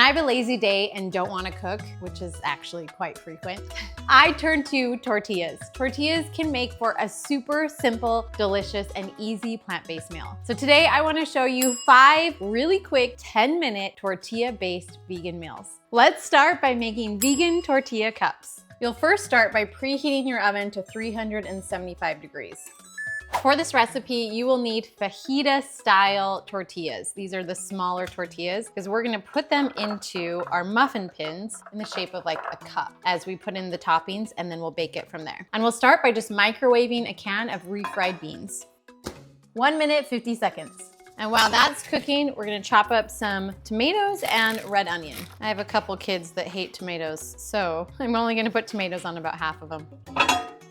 I have a lazy day and don't want to cook, which is actually quite frequent, I turn to tortillas. Tortillas can make for a super simple, delicious, and easy plant-based meal. So today I want to show you 5 really quick 10-minute tortilla-based vegan meals. Let's start by making vegan tortilla cups. You'll first start by preheating your oven to 375 degrees. For this recipe, you will need fajita-style tortillas. These are the smaller tortillas because we're gonna put them into our muffin pins in the shape of like a cup as we put in the toppings, and then we'll bake it from there. And we'll start by just microwaving a can of refried beans. 1 minute, 50 seconds. And while that's cooking, we're gonna chop up some tomatoes and red onion. I have a couple kids that hate tomatoes, so I'm only gonna put tomatoes on about half of them.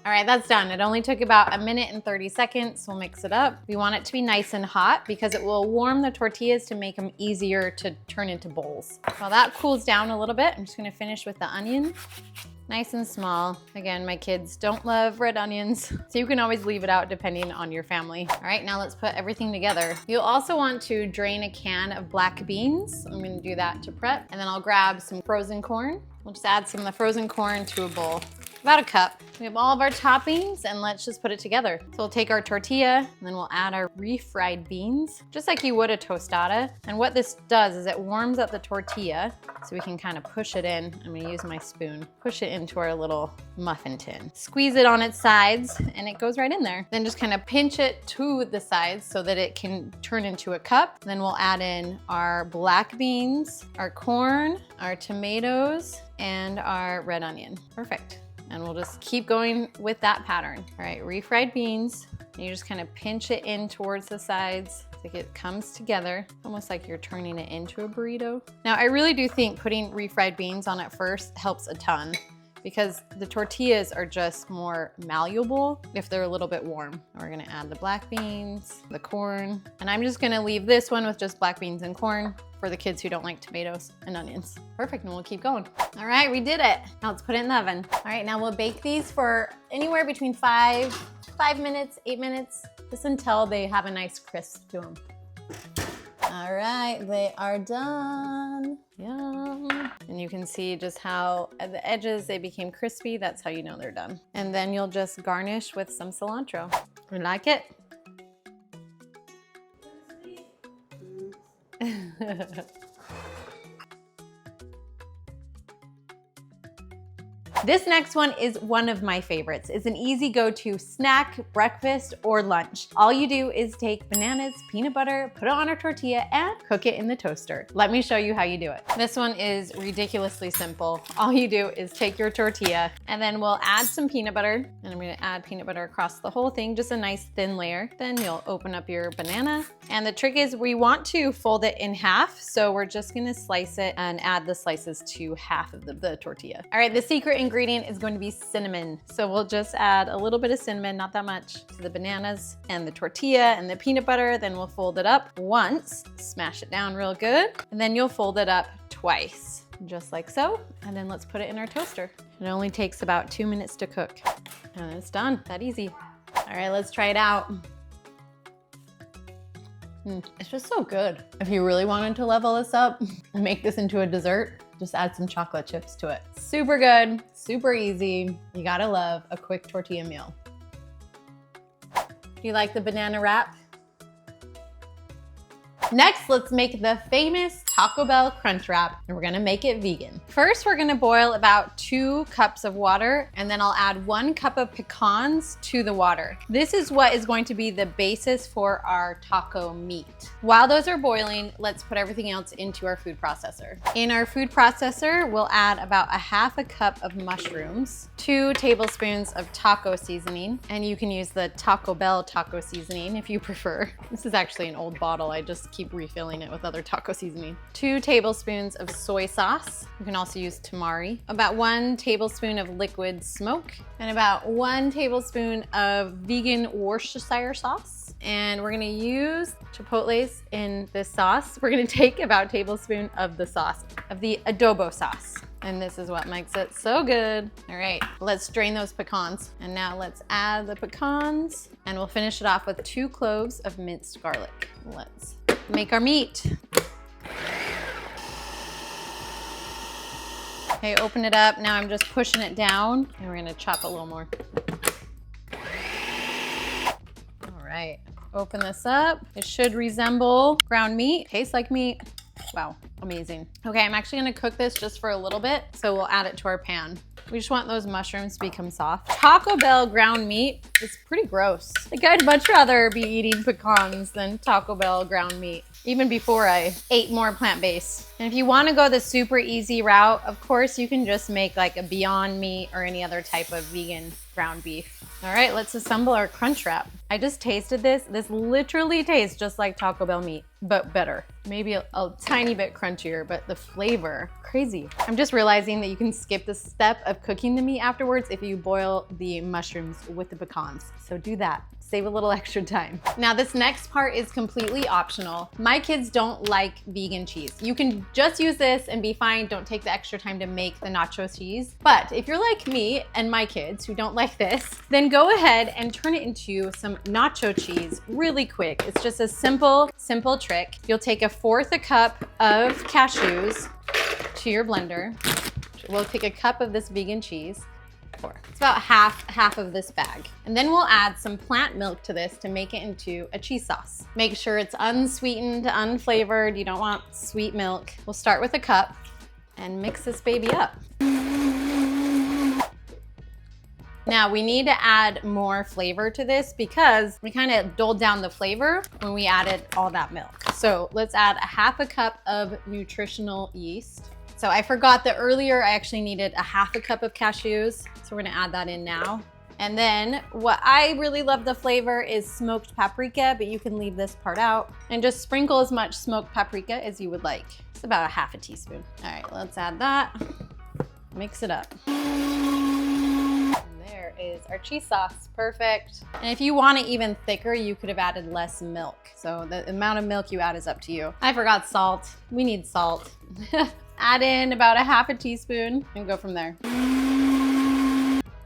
All right, that's done. It only took about 1 minute and 30 seconds. We'll mix it up. We want it to be nice and hot because it will warm the tortillas to make them easier to turn into bowls. While that cools down a little bit, I'm just gonna finish with the onion. Nice and small. Again, my kids don't love red onions, so you can always leave it out depending on your family. All right, now let's put everything together. You'll also want to drain a can of black beans. I'm gonna do that to prep, and then I'll grab some frozen corn. We'll just add some of the frozen corn to a bowl. About a cup. We have all of our toppings, and let's just put it together. So we'll take our tortilla, and then we'll add our refried beans, just like you would a tostada. And what this does is it warms up the tortilla, so we can kind of push it in. I'm gonna use my spoon. Push it into our little muffin tin. Squeeze it on its sides, and it goes right in there. Then just kind of pinch it to the sides so that it can turn into a cup. Then we'll add in our black beans, our corn, our tomatoes, and our red onion. Perfect. And we'll just keep going with that pattern. All right, refried beans. And you just kind of pinch it in towards the sides. Like it comes together, almost like you're turning it into a burrito. Now, I really do think putting refried beans on it first helps a ton because the tortillas are just more malleable if they're a little bit warm. We're gonna add the black beans, the corn, and I'm just gonna leave this one with just black beans and corn for the kids who don't like tomatoes and onions. Perfect, and we'll keep going. All right, we did it. Now let's put it in the oven. All right, now we'll bake these for anywhere between 5 minutes, 8 minutes, just until they have a nice crisp to them. All right, they are done. Yum. And you can see just how at the edges they became crispy. That's how you know they're done. And then you'll just garnish with some cilantro. You like it? This next one is one of my favorites. It's an easy go-to snack, breakfast, or lunch. All you do is take bananas, peanut butter, put it on a tortilla, and cook it in the toaster. Let me show you how you do it. This one is ridiculously simple. All you do is take your tortilla, and then we'll add some peanut butter, and I'm gonna add peanut butter across the whole thing, just a nice thin layer. Then you'll open up your banana, and the trick is we want to fold it in half, so we're just gonna slice it and add the slices to half of the tortilla. All right, the secret ingredient is going to be cinnamon. So we'll just add a little bit of cinnamon, not that much, to the bananas and the tortilla and the peanut butter. Then we'll fold it up once, smash it down real good, and then you'll fold it up twice, just like so. And then let's put it in our toaster. It only takes about 2 minutes to cook. And it's done, that easy. All right, let's try it out. It's just so good. If you really wanted to level this up and make this into a dessert, just add some chocolate chips to it. Super good, super easy. You gotta love a quick tortilla meal. Do you like the banana wrap? Next, let's make the famous Taco Bell Crunch Wrap, and we're gonna make it vegan. First, we're gonna boil about 2 cups of water, and then I'll add 1 cup of pecans to the water. This is what is going to be the basis for our taco meat. While those are boiling, let's put everything else into our food processor. In our food processor, we'll add about 1/2 cup of mushrooms, 2 tablespoons of taco seasoning, and you can use the Taco Bell taco seasoning if you prefer. This is actually an old bottle. I just keep refilling it with other taco seasoning. 2 tablespoons of soy sauce. You can also use tamari. About 1 tablespoon of liquid smoke, and about 1 tablespoon of vegan Worcestershire sauce. And we're gonna use chipotles in this sauce. We're gonna take about a tablespoon of the sauce, of the adobo sauce. And this is what makes it so good. All right, let's drain those pecans. And now let's add the pecans, and we'll finish it off with 2 cloves of minced garlic. Let's make our meat. Okay, open it up. Now I'm just pushing it down and we're gonna chop a little more. All right, open this up. It should resemble ground meat, tastes like meat. Wow, amazing. Okay, I'm actually gonna cook this just for a little bit, so we'll add it to our pan. We just want those mushrooms to become soft. Taco Bell ground meat is pretty gross. Like, I'd much rather be eating pecans than Taco Bell ground meat, even before I ate more plant-based. And if you wanna go the super easy route, of course you can just make like a Beyond Meat or any other type of vegan ground beef. All right, let's assemble our crunch wrap. I just tasted this. This literally tastes just like Taco Bell meat, but better. Maybe a tiny bit crunchier, but the flavor, crazy. I'm just realizing that you can skip the step of cooking the meat afterwards if you boil the mushrooms with the pecans. So do that. Save a little extra time. Now this next part is completely optional. My kids don't like vegan cheese. You can just use this and be fine. Don't take the extra time to make the nacho cheese. But if you're like me and my kids who don't like this, then go ahead and turn it into some nacho cheese really quick. It's just a simple trick. You'll take 1/4 cup of cashews to your blender. We'll take a cup of this vegan cheese. It's about half of this bag. And then we'll add some plant milk to this to make it into a cheese sauce. Make sure it's unsweetened, unflavored. You don't want sweet milk. We'll start with a cup and mix this baby up. Now we need to add more flavor to this because we kind of dulled down the flavor when we added all that milk. So let's add 1/2 cup of nutritional yeast. So I forgot that earlier I actually needed 1/2 cup of cashews. So we're gonna add that in now. And then what I really love the flavor is smoked paprika, but you can leave this part out. And just sprinkle as much smoked paprika as you would like. It's about 1/2 teaspoon. All right, let's add that. Mix it up. And there is our cheese sauce, perfect. And if you want it even thicker, you could have added less milk. So the amount of milk you add is up to you. I forgot salt, we need salt. Add in about 1/2 teaspoon and go from there.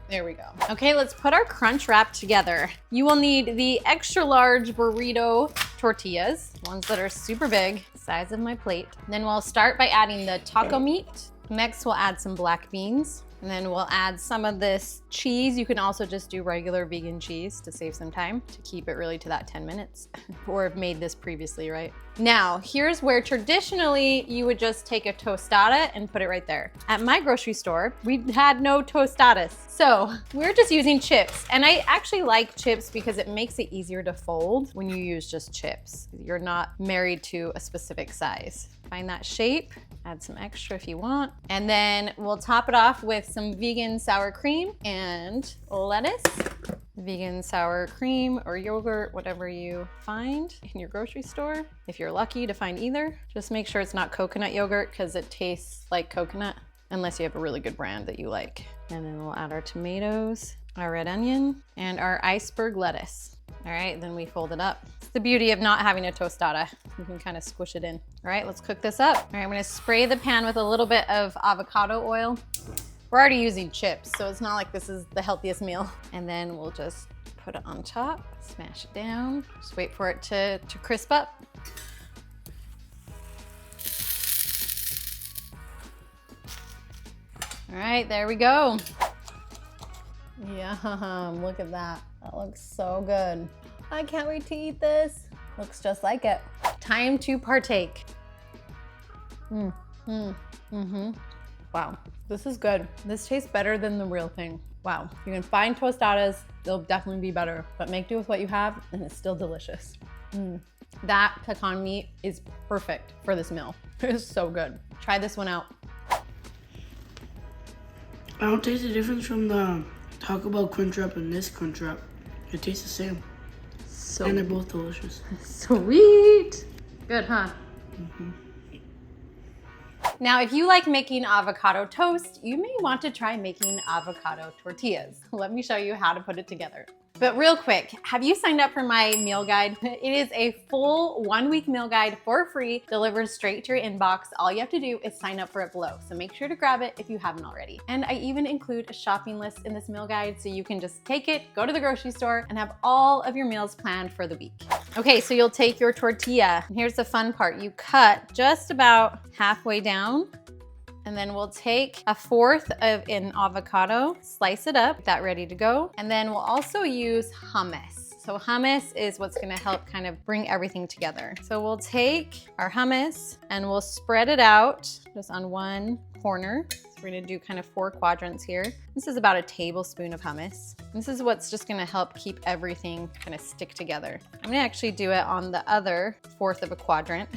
There we go. Okay, let's put our crunch wrap together. You will need the extra large burrito tortillas, ones that are super big, size of my plate. Then we'll start by adding the taco meat. Next, we'll add some black beans. And then we'll add some of this cheese. You can also just do regular vegan cheese to save some time, to keep it really to that 10 minutes. Or have made this previously, right? Now, here's where traditionally you would just take a tostada and put it right there. At my grocery store, we had no tostadas. So we're just using chips. And I actually like chips because it makes it easier to fold when you use just chips. You're not married to a specific size. Find that shape. Add some extra if you want. And then we'll top it off with some vegan sour cream and lettuce. Vegan sour cream or yogurt, whatever you find in your grocery store. If you're lucky to find either, just make sure it's not coconut yogurt because it tastes like coconut, unless you have a really good brand that you like. And then we'll add our tomatoes, our red onion, and our iceberg lettuce. All right, then we fold it up. It's the beauty of not having a tostada. You can kind of squish it in. All right, let's cook this up. All right, I'm gonna spray the pan with a little bit of avocado oil. We're already using chips, so it's not like this is the healthiest meal. And then we'll just put it on top, smash it down. Just wait for it to crisp up. All right, there we go. Yum, look at that. That looks so good. I can't wait to eat this. Looks just like it. Time to partake. Wow, this is good. This tastes better than the real thing. Wow, you can find tostadas, they'll definitely be better, but make do with what you have and it's still delicious. That pecan meat is perfect for this meal. It is so good. Try this one out. I don't taste the difference from the Taco Bell crunch wrap and this crunch wrap. It tastes the same. And they're both delicious. Sweet. Good, huh? Now, if you like making avocado toast, you may want to try making avocado tortillas. Let me show you how to put it together. But real quick, have you signed up for my meal guide? It is a full 1-week meal guide for free, delivered straight to your inbox. All you have to do is sign up for it below. So make sure to grab it if you haven't already. And I even include a shopping list in this meal guide so you can just take it, go to the grocery store, and have all of your meals planned for the week. Okay, so you'll take your tortilla. And here's the fun part. You cut just about halfway down, And then we'll take a fourth of an avocado, slice it up, get that ready to go. And then we'll also use hummus. So hummus is what's gonna help kind of bring everything together. So we'll take our hummus and we'll spread it out just on one corner. So we're gonna do kind of 4 quadrants here. This is about a tablespoon of hummus. This is what's just gonna help keep everything kind of stick together. I'm gonna actually do it on the other fourth of a quadrant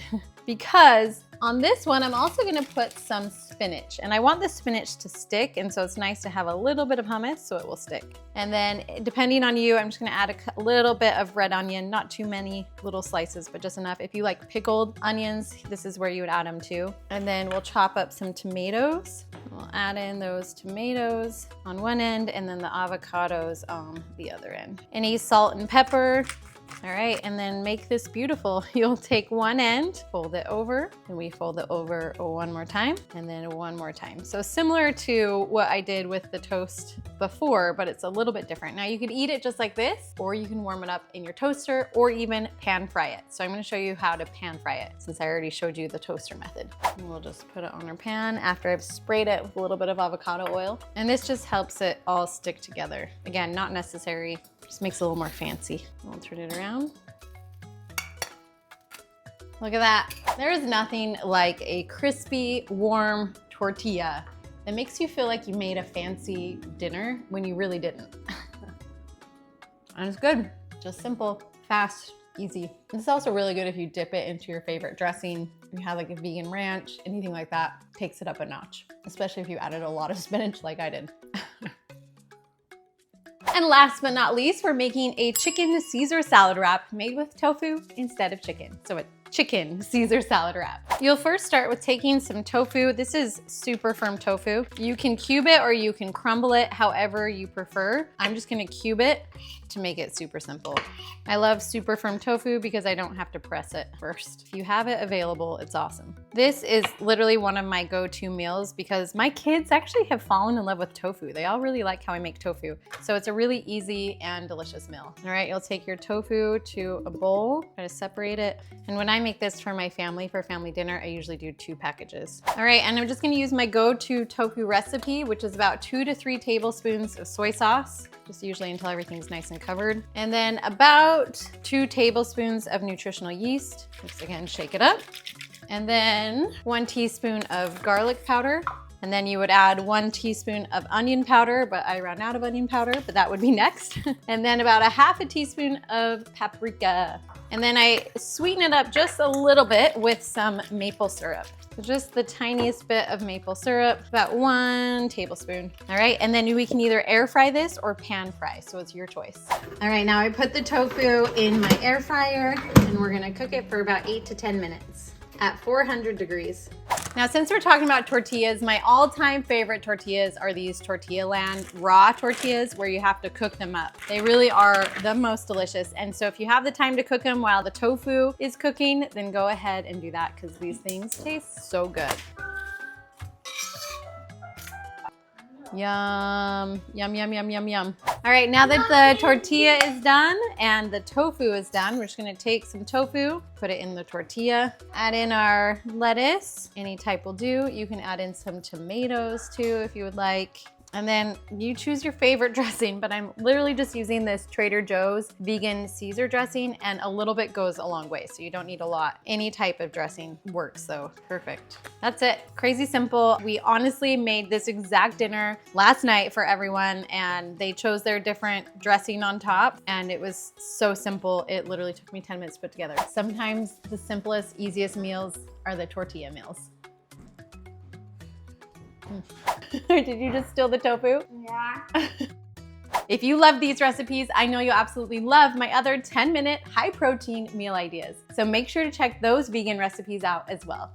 because on this one, I'm also gonna put some spinach, and I want the spinach to stick, and so it's nice to have a little bit of hummus so it will stick. And then depending on you, I'm just gonna add a little bit of red onion, not too many little slices, but just enough. If you like pickled onions, this is where you would add them too. And then we'll chop up some tomatoes. We'll add in those tomatoes on one end and then the avocados on the other end. Any salt and pepper. All right, and then make this beautiful. You'll take one end, fold it over, and we fold it over one more time, and then one more time. So similar to what I did with the toast before, but it's a little bit different. Now you could eat it just like this, or you can warm it up in your toaster, or even pan fry it. So I'm gonna show you how to pan fry it, since I already showed you the toaster method. And we'll just put it on our pan after I've sprayed it with a little bit of avocado oil. And this just helps it all stick together. Again, not necessary. Just makes it a little more fancy. We'll turn it around. Look at that. There is nothing like a crispy, warm tortilla that makes you feel like you made a fancy dinner when you really didn't. And it's good. Just simple, fast, easy. It's also really good if you dip it into your favorite dressing. If you have like a vegan ranch, anything like that, takes it up a notch, especially if you added a lot of spinach like I did. And last but not least, we're making a chicken Caesar salad wrap made with tofu instead of chicken. So a chicken Caesar salad wrap. You'll first start with taking some tofu. This is super firm tofu. You can cube it or you can crumble it, however you prefer. I'm just gonna cube it to make it super simple. I love super firm tofu because I don't have to press it first. If you have it available, it's awesome. This is literally one of my go-to meals because my kids actually have fallen in love with tofu. They all really like how I make tofu. So it's a really easy and delicious meal. All right, you'll take your tofu to a bowl, try to separate it. And when I make this for my family, for family dinner, I usually do 2 packages. All right, and I'm just gonna use my go-to tofu recipe, which is about 2 to 3 tablespoons of soy sauce, just usually until everything's nice and covered. And then about 2 tablespoons of nutritional yeast. Just again, shake it up. And then 1 teaspoon of garlic powder. And then you would add 1 teaspoon of onion powder, but I ran out of onion powder, but that would be next. And then about 1/2 teaspoon of paprika. And then I sweeten it up just a little bit with some maple syrup. So just the tiniest bit of maple syrup, about 1 tablespoon. All right, and then we can either air fry this or pan fry, so it's your choice. All right, now I put the tofu in my air fryer and we're gonna cook it for about 8 to 10 minutes at 400 degrees. Now, since we're talking about tortillas, my all-time favorite tortillas are these Tortilla-Land raw tortillas where you have to cook them up. They really are the most delicious. And so if you have the time to cook them while the tofu is cooking, then go ahead and do that because these things taste so good. Yum, yum, yum, yum, yum, yum. All right, now that the tortilla is done and the tofu is done, we're just gonna take some tofu, put it in the tortilla, add in our lettuce, any type will do. You can add in some tomatoes too if you would like. And then you choose your favorite dressing, but I'm literally just using this Trader Joe's vegan Caesar dressing, and a little bit goes a long way, so you don't need a lot. Any type of dressing works, so perfect. That's it, crazy simple. We honestly made this exact dinner last night for everyone, and they chose their different dressing on top, and it was so simple. It literally took me 10 minutes to put together. Sometimes the simplest, easiest meals are the tortilla meals. Did you just steal the tofu? Yeah. If you love these recipes, I know you'll absolutely love my other 10-minute high-protein meal ideas. So make sure to check those vegan recipes out as well.